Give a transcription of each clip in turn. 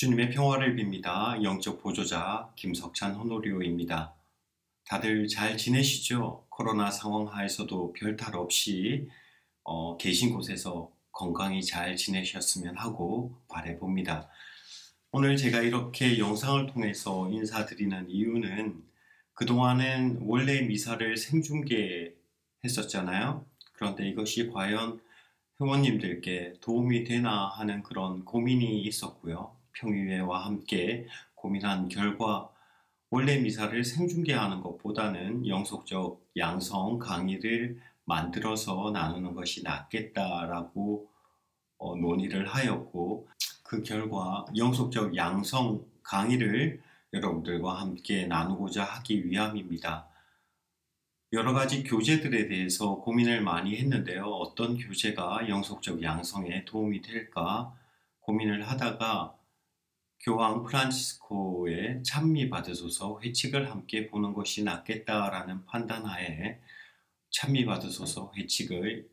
주님의 평화를 빕니다. 영적 보조자 김석찬 호노리오입니다. 다들 잘 지내시죠? 코로나 상황 하에서도 별탈 없이 계신 곳에서 건강히 잘 지내셨으면 하고 바라봅니다. 오늘 제가 이렇게 영상을 통해서 인사드리는 이유는 그동안은 원래 미사를 생중계했었잖아요. 그런데 이것이 과연 회원님들께 도움이 되나 하는 그런 고민이 있었고요. 평의회와 함께 고민한 결과 원래 미사를 생중계하는 것보다는 영속적 양성 강의를 만들어서 나누는 것이 낫겠다라고 논의를 하였고, 그 결과 영속적 양성 강의를 여러분들과 함께 나누고자 하기 위함입니다. 여러 가지 교재들에 대해서 고민을 많이 했는데요. 어떤 교재가 영속적 양성에 도움이 될까 고민을 하다가 교황 프란치스코의 찬미 받으소서 회칙을 함께 보는 것이 낫겠다라는 판단하에 찬미 받으소서 회칙을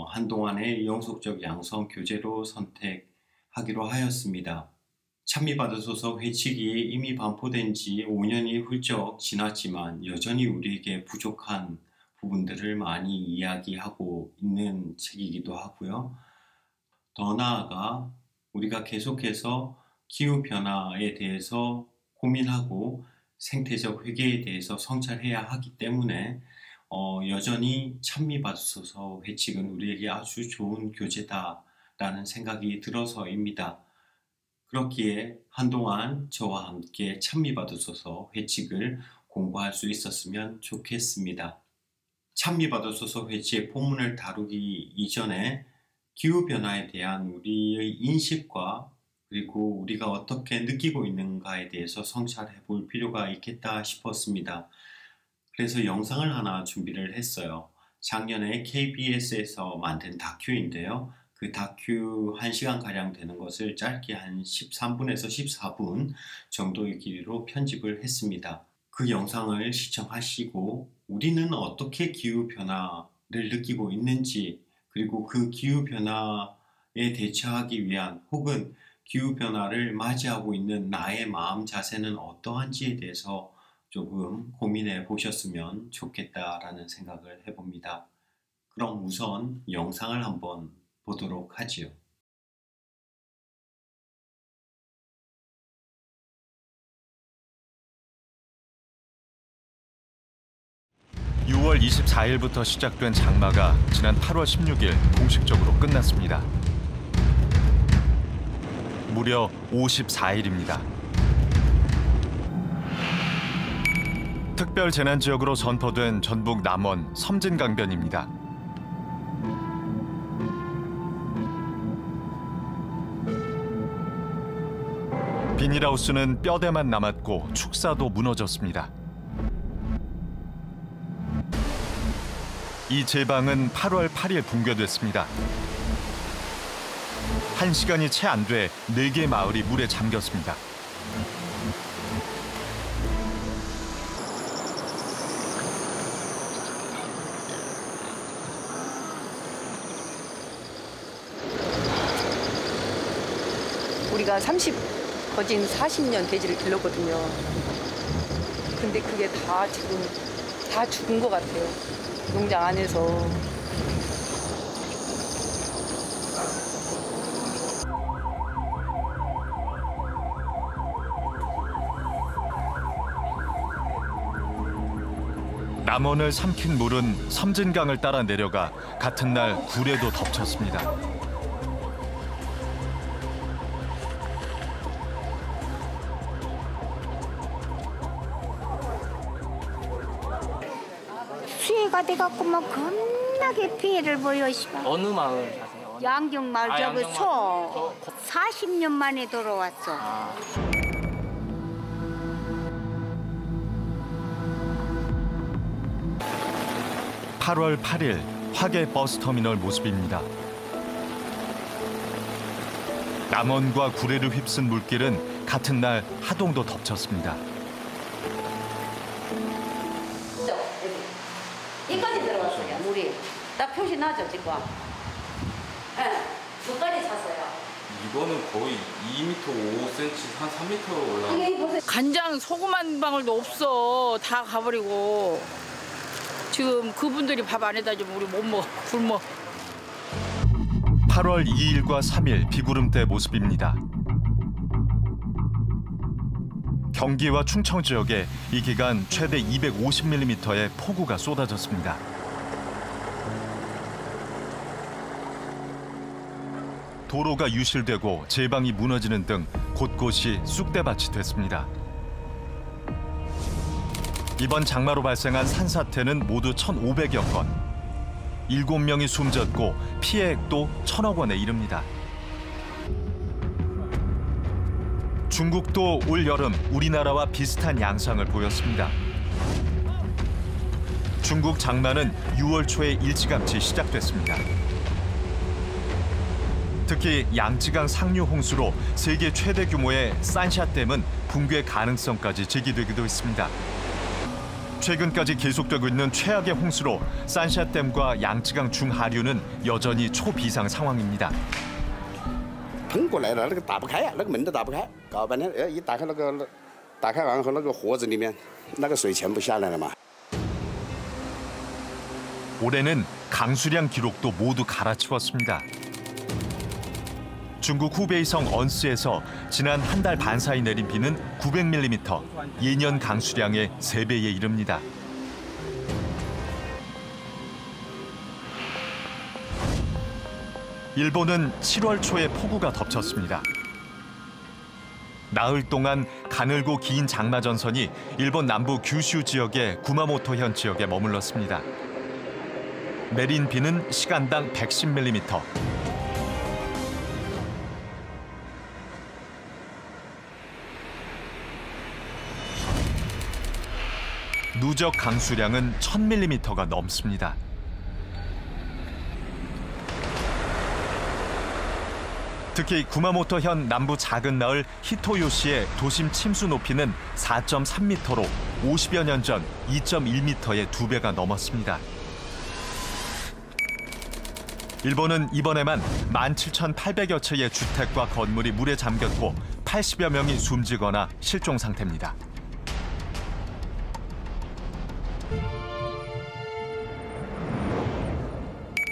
한동안의 영속적 양성 교재로 선택하기로 하였습니다. 찬미 받으소서 회칙이 이미 반포된 지 5년이 훌쩍 지났지만 여전히 우리에게 부족한 부분들을 많이 이야기하고 있는 책이기도 하고요. 더 나아가 우리가 계속해서 기후변화에 대해서 고민하고 생태적 회개에 대해서 성찰해야 하기 때문에 여전히 찬미 받으소서 회칙은 우리에게 아주 좋은 교재다라는 생각이 들어서입니다. 그렇기에 한동안 저와 함께 찬미 받으소서 회칙을 공부할 수 있었으면 좋겠습니다. 찬미 받으소서 회칙의 본문을 다루기 이전에 기후변화에 대한 우리의 인식과 그리고 우리가 어떻게 느끼고 있는가에 대해서 성찰해 볼 필요가 있겠다 싶었습니다. 그래서 영상을 하나 준비를 했어요. 작년에 KBS에서 만든 다큐인데요. 그 다큐 1시간가량 되는 것을 짧게 한 13분에서 14분 정도의 길이로 편집을 했습니다. 그 영상을 시청하시고 우리는 어떻게 기후변화를 느끼고 있는지, 그리고 그 기후변화에 대처하기 위한 혹은 기후변화를 맞이하고 있는 나의 마음 자세는 어떠한지에 대해서 조금 고민해 보셨으면 좋겠다라는 생각을 해봅니다. 그럼 우선 영상을 한번 보도록 하지요. 6월 24일부터 시작된 장마가 지난 8월 16일 공식적으로 끝났습니다. 무려 54일입니다. 특별 재난 지역으로 선포된 전북 남원 섬진강변입니다. 비닐하우스는 뼈대만 남았고 축사도 무너졌습니다. 이 제방은 8월 8일 붕괴됐습니다. 1시간이 채 안 돼 4개 마을이 물에 잠겼습니다. 우리가 거진 40년 돼지를 길렀거든요. 근데 그게 다 지금 다 죽은 것 같아요. 농장 안에서. 남원을 삼킨 물은 섬진강을 따라 내려가 같은 날 굴에도 덮쳤습니다. 수해가 돼갖고 뭐 겁나게 피해를 보여. 어느 마을 사세요? 양경마을 저기 양경마을. 소 40년 만에 돌아왔어. 8월 8일 화계 버스터미널 모습입니다. 남원과 구례를 휩쓴 물길은 같은 날 하동도 덮쳤습니다. 이까지 들어갔어요, 물이. 딱 표시 나죠, 지금? 네, 두까지 찼어요. 이거는 거의 2m 5cm, 한 3m 올라가. 간장 소금 한 방울도 없어. 다 가버리고. 지금 그분들이 밥 안에다 주면 우리 못 먹어. 굶어. 8월 2일과 3일 비구름대 모습입니다. 경기와 충청 지역에 이 기간 최대 250mm의 폭우가 쏟아졌습니다. 도로가 유실되고 제방이 무너지는 등 곳곳이 쑥대밭이 됐습니다. 이번 장마로 발생한 산사태는 모두 1,500여 건. 7명이 숨졌고 피해액도 1,000억 원에 이릅니다. 중국도 올 여름 우리나라와 비슷한 양상을 보였습니다. 중국 장마는 6월 초에 일찌감치 시작됐습니다. 특히 양쯔강 상류 홍수로 세계 최대 규모의 산샤댐은 붕괴 가능성까지 제기되기도 했습니다. 최근까지 계속되고 있는 최악의 홍수로 산샤댐과 양쯔강 중하류는 여전히 초비상 상황입니다. 喷过来了，那个打不开呀，那个门都打不开，搞半天，一打开那个，打开完后那个盒子里面，那个水全部下来了嘛。 올해는 강수량 기록도 모두 갈아치웠습니다. 중국 후베이성 언스에서 지난 한 달 반 사이 내린 비는 900mm, 예년 강수량의 3배에 이릅니다. 일본은 7월 초에 폭우가 덮쳤습니다. 나흘 동안 가늘고 긴 장마 전선이 일본 남부 규슈 지역의 구마모토현 지역에 머물렀습니다. 내린 비는 시간당 110mm. 누적 강수량은 1000mm가 넘습니다. 특히 구마모토현 남부 작은 나을 히토요시의 도심 침수 높이는 4.3m로 50여 년 전 2.1m의 2배가 넘었습니다. 일본은 이번에만 17,800여 채의 주택과 건물이 물에 잠겼고 80여 명이 숨지거나 실종 상태입니다.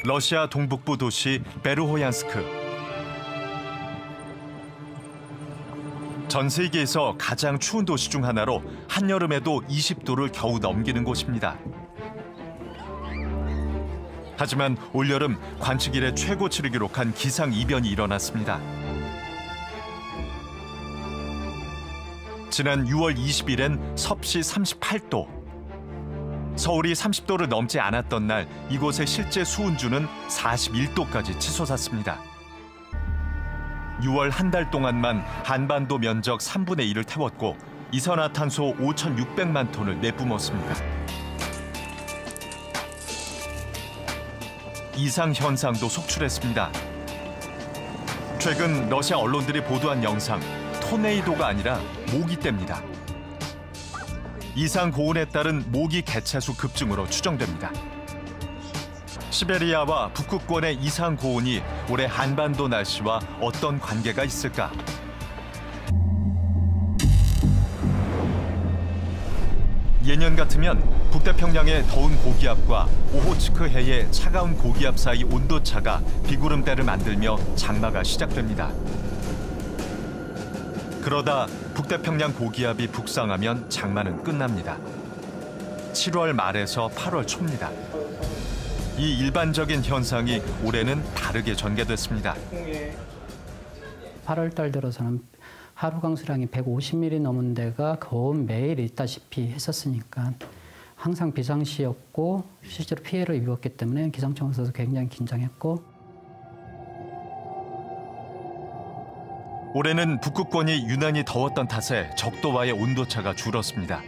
러시아 동북부 도시 베르호얀스크. 전 세계에서 가장 추운 도시 중 하나로 한여름에도 20도를 겨우 넘기는 곳입니다. 하지만 올여름 관측 이래 최고치를 기록한 기상이변이 일어났습니다. 지난 6월 20일엔 섭씨 38도. 서울이 30도를 넘지 않았던 날 이곳의 실제 수온주는 41도까지 치솟았습니다. 6월 한 달 동안만 한반도 면적 3분의 1을 태웠고 이산화탄소 5,600만 톤을 내뿜었습니다. 이상 현상도 속출했습니다. 최근 러시아 언론들이 보도한 영상, 토네이도가 아니라 모기떼입니다. 이상 고온에 따른 모기 개체수 급증으로 추정됩니다. 시베리아와 북극권의 이상 고온이 올해 한반도 날씨와 어떤 관계가 있을까? 예년 같으면 북태평양의 더운 고기압과 오호츠크 해의 차가운 고기압 사이 온도차가 비구름대를 만들며 장마가 시작됩니다. 그러다 북태평양 고기압이 북상하면 장마는 끝납니다. 7월 말에서 8월 초입니다. 이 일반적인 현상이 올해는 다르게 전개됐습니다. 8월 달 들어서는 하루 강수량이 150mm 넘은 데가 거의 매일 있다시피 했었으니까 항상 비상시였고 실제로 피해를 입었기 때문에 기상청에서도 굉장히 긴장했고 올해는 북극권이 유난히 더웠던 탓에 적도와의 온도차가 줄었습니다.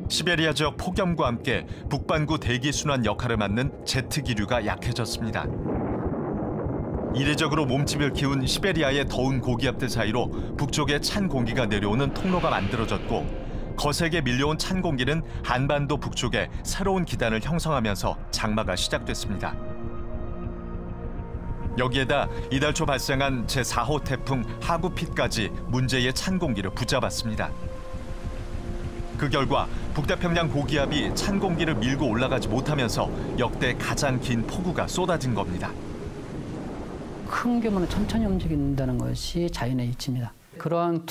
시베리아 지역 폭염과 함께 북반구 대기순환 역할을 맡는 제트 기류가 약해졌습니다. 이례적으로 몸집을 키운 시베리아의 더운 고기압들 사이로 북쪽에 찬 공기가 내려오는 통로가 만들어졌고 거세게 밀려온 찬 공기는 한반도 북쪽에 새로운 기단을 형성하면서 장마가 시작됐습니다. 여기에다 이달 초 발생한 제4호 태풍 하구피까지 문제의 찬 공기를 붙잡았습니다. 그 결과 북태평양 고기압이 찬 공기를 밀고 올라가지 못하면서 역대 가장 긴 폭우가 쏟아진 겁니다. 큰 규모는 천천히 움직인다는 것이 자연의 이치입니다. 그러한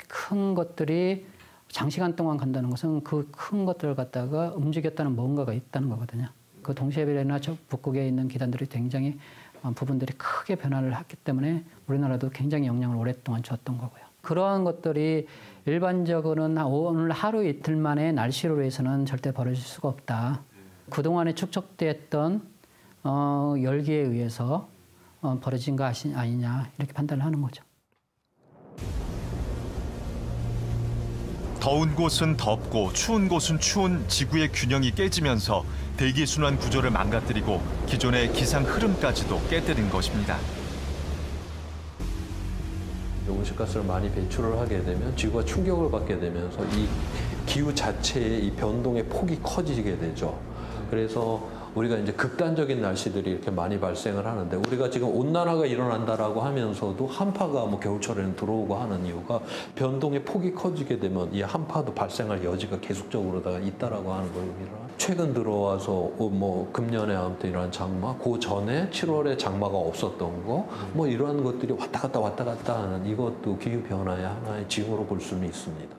큰 것들이 장시간 동안 간다는 것은 그 큰 것들을 갖다가 움직였다는 뭔가가 있다는 거거든요. 그 동시에베레나 북극에 있는 기단들이 굉장히 부분들이 크게 변화를 했기 때문에 우리나라도 굉장히 영향을 오랫동안 줬던 거고요. 그러한 것들이 일반적으로는 오늘 하루 이틀 만에 날씨로 해서는 절대 벌어질 수가 없다. 그동안에 축적됐던 열기에 의해서 벌어진 거 아니냐 이렇게 판단을 하는 거죠. 더운 곳은 덥고 추운 곳은 추운 지구의 균형이 깨지면서 대기순환 구조를 망가뜨리고 기존의 기상 흐름까지도 깨뜨린 것입니다. 온실가스를 많이 배출을 하게 되면 지구가 충격을 받게 되면서 이 기후 자체의 이 변동의 폭이 커지게 되죠. 그래서 우리가 이제 극단적인 날씨들이 이렇게 많이 발생을 하는데 우리가 지금 온난화가 일어난다라고 하면서도 한파가 뭐 겨울철에는 들어오고 하는 이유가 변동의 폭이 커지게 되면 이 한파도 발생할 여지가 계속적으로 있다라고 하는 겁니다. 최근 들어와서 뭐 금년에 아무튼 이런 장마, 그 전에 7월에 장마가 없었던 거, 뭐 이러한 것들이 왔다 갔다 하는 이것도 기후 변화의 하나의 징후로 볼 수는 있습니다.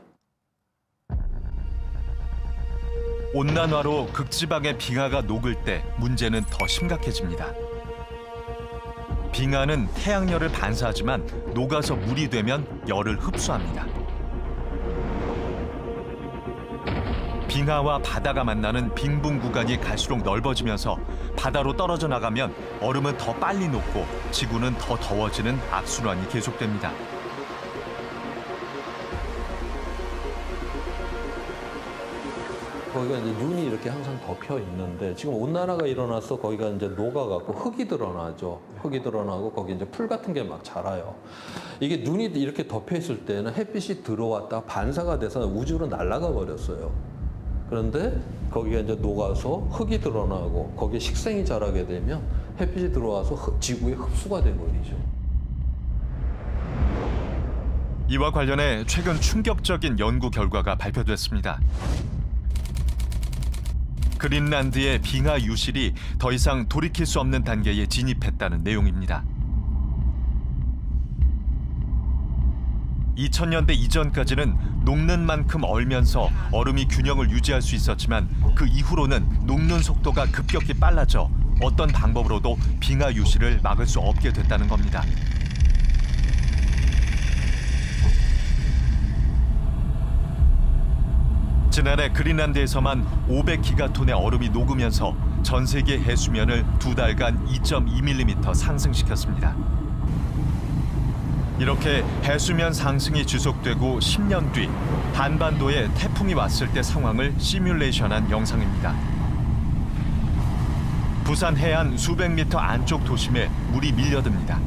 온난화로 극지방의 빙하가 녹을 때 문제는 더 심각해집니다. 빙하는 태양열을 반사하지만 녹아서 물이 되면 열을 흡수합니다. 빙하와 바다가 만나는 빙분 구간이 갈수록 넓어지면서 바다로 떨어져 나가면 얼음은 더 빨리 녹고 지구는 더 더워지는 악순환이 계속됩니다. 거기가 이제 눈이 이렇게 항상 덮여 있는데 지금 온난화가 일어나서 거기가 이제 녹아갖고 흙이 드러나죠. 흙이 드러나고 거기 이제 풀 같은 게 막 자라요. 이게 눈이 이렇게 덮여 있을 때는 햇빛이 들어왔다 반사가 돼서 우주로 날아가 버렸어요. 그런데 거기가 이제 녹아서 흙이 드러나고 거기에 식생이 자라게 되면 햇빛이 들어와서 지구에 흡수가 돼버리죠. 이와 관련해 최근 충격적인 연구 결과가 발표됐습니다. 그린란드의 빙하 유실이 더 이상 돌이킬 수 없는 단계에 진입했다는 내용입니다. 2000년대 이전까지는 녹는 만큼 얼면서 얼음이 균형을 유지할 수 있었지만 그 이후로는 녹는 속도가 급격히 빨라져 어떤 방법으로도 빙하 유실을 막을 수 없게 됐다는 겁니다. 지난해 그린란드에서만 500기가톤의 얼음이 녹으면서 전 세계 해수면을 2달간 2.2mm 상승시켰습니다. 이렇게 해수면 상승이 지속되고 10년 뒤 한반도에 태풍이 왔을 때 상황을 시뮬레이션한 영상입니다. 부산 해안 수백 미터 안쪽 도심에 물이 밀려듭니다.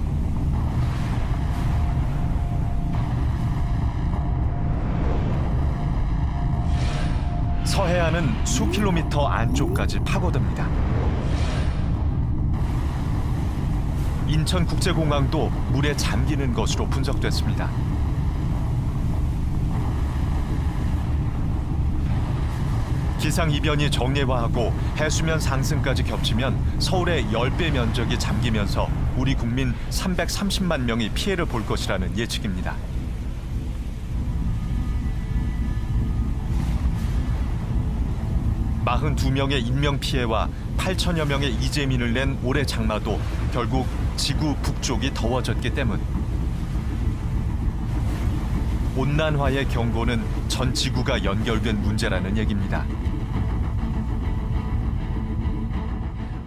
서해안은 수 킬로미터 안쪽까지 파고듭니다. 인천국제공항도 물에 잠기는 것으로 분석됐습니다. 기상이변이 정례화하고 해수면 상승까지 겹치면 서울의 10배 면적이 잠기면서 우리 국민 330만 명이 피해를 볼 것이라는 예측입니다. (42명의) 인명피해와 8천여 명의 이재민을 낸 올해 장마도 결국 지구 북쪽이 더워졌기 때문. 온난화의 경고는 전 지구가 연결된 문제라는 얘기입니다.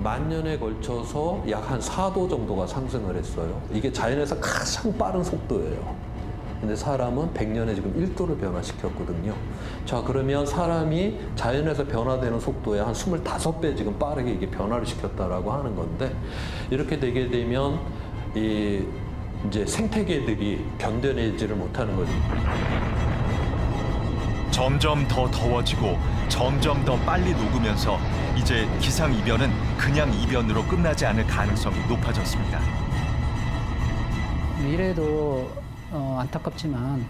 만년에 걸쳐서 약 한 4도 정도가 상승을 했어요. 이게 자연에서 가장 빠른 속도예요. 근데 사람은 100년에 지금 1도를 변화시켰거든요. 자, 그러면 사람이 자연에서 변화되는 속도의 한 25배 지금 빠르게 이게 변화를 시켰다라고 하는 건데, 이렇게 되게 되면 이제 생태계들이 견뎌내지를 못하는 거죠. 점점 더 더워지고 점점 더 빨리 녹으면서 이제 기상이변은 그냥 이변으로 끝나지 않을 가능성이 높아졌습니다. 미래도 안타깝지만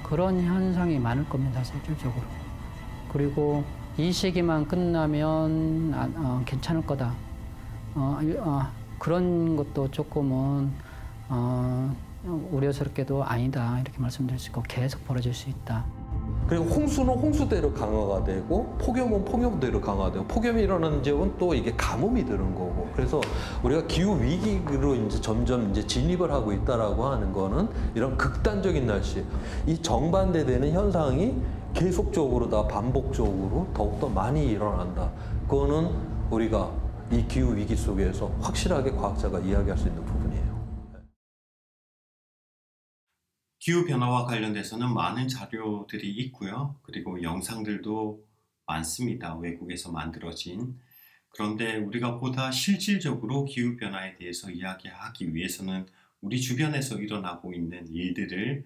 그런 현상이 많을 겁니다, 실질적으로. 그리고 이 시기만 끝나면 괜찮을 거다. 그런 것도 조금은 우려스럽게도 아니다 이렇게 말씀드릴 수 있고 계속 벌어질 수 있다. 그리고 홍수는 홍수대로 강화가 되고 폭염은 폭염대로 강화되고 폭염이 일어나는 지역은 또 이게 가뭄이 드는 거고 그래서 우리가 기후 위기로 이제 점점 이제 진입을 하고 있다라고 하는 거는 이런 극단적인 날씨, 이 정반대되는 현상이 계속적으로 다 반복적으로 더욱더 많이 일어난다. 그거는 우리가 이 기후 위기 속에서 확실하게 과학자가 이야기할 수 있는 부분이에요. 기후변화와 관련돼서는 많은 자료들이 있고요. 그리고 영상들도 많습니다. 외국에서 만들어진. 그런데 우리가 보다 실질적으로 기후변화에 대해서 이야기하기 위해서는 우리 주변에서 일어나고 있는 일들을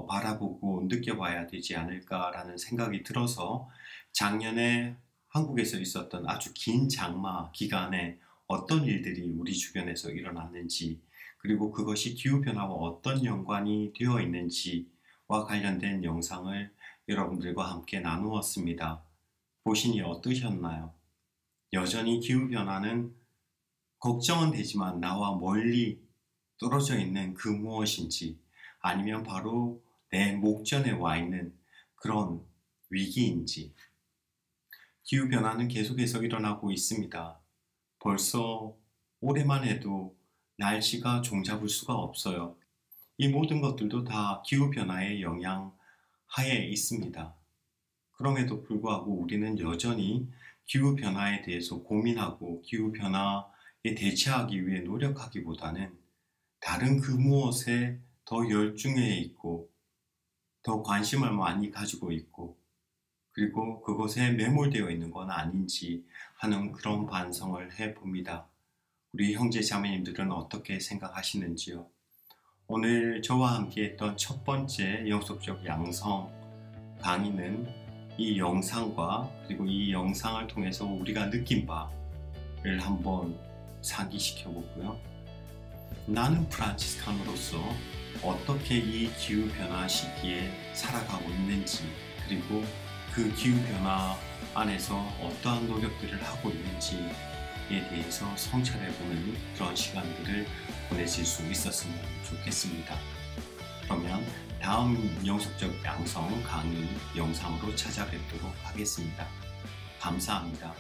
바라보고 느껴봐야 되지 않을까라는 생각이 들어서 작년에 한국에서 있었던 아주 긴 장마 기간에 어떤 일들이 우리 주변에서 일어났는지 그리고 그것이 기후변화와 어떤 연관이 되어 있는지와 관련된 영상을 여러분들과 함께 나누었습니다. 보시니 어떠셨나요? 여전히 기후변화는 걱정은 되지만 나와 멀리 떨어져 있는 그 무엇인지 아니면 바로 내 목전에 와 있는 그런 위기인지 기후변화는 계속해서 일어나고 있습니다. 벌써 올해만 해도 날씨가 종잡을 수가 없어요. 이 모든 것들도 다 기후변화의 영향 하에 있습니다. 그럼에도 불구하고 우리는 여전히 기후변화에 대해서 고민하고 기후변화에 대처하기 위해 노력하기보다는 다른 그 무엇에 더 열중해 있고 더 관심을 많이 가지고 있고 그리고 그것에 매몰되어 있는 건 아닌지 하는 그런 반성을 해봅니다. 우리 형제 자매님들은 어떻게 생각하시는지요? 오늘 저와 함께 했던 첫 번째 영속적 양성 강의는 이 영상과 그리고 이 영상을 통해서 우리가 느낀 바를 한번 상기시켜 보고요. 나는 프란치스칸으로서 어떻게 이 기후변화 시기에 살아가고 있는지 그리고 그 기후변화 안에서 어떠한 노력들을 하고 있는지에 대해서 성찰해보는 그런 시간들을 보내실 수 있었으면 좋겠습니다. 그러면 다음 영속적 양성 강의 영상으로 찾아뵙도록 하겠습니다. 감사합니다.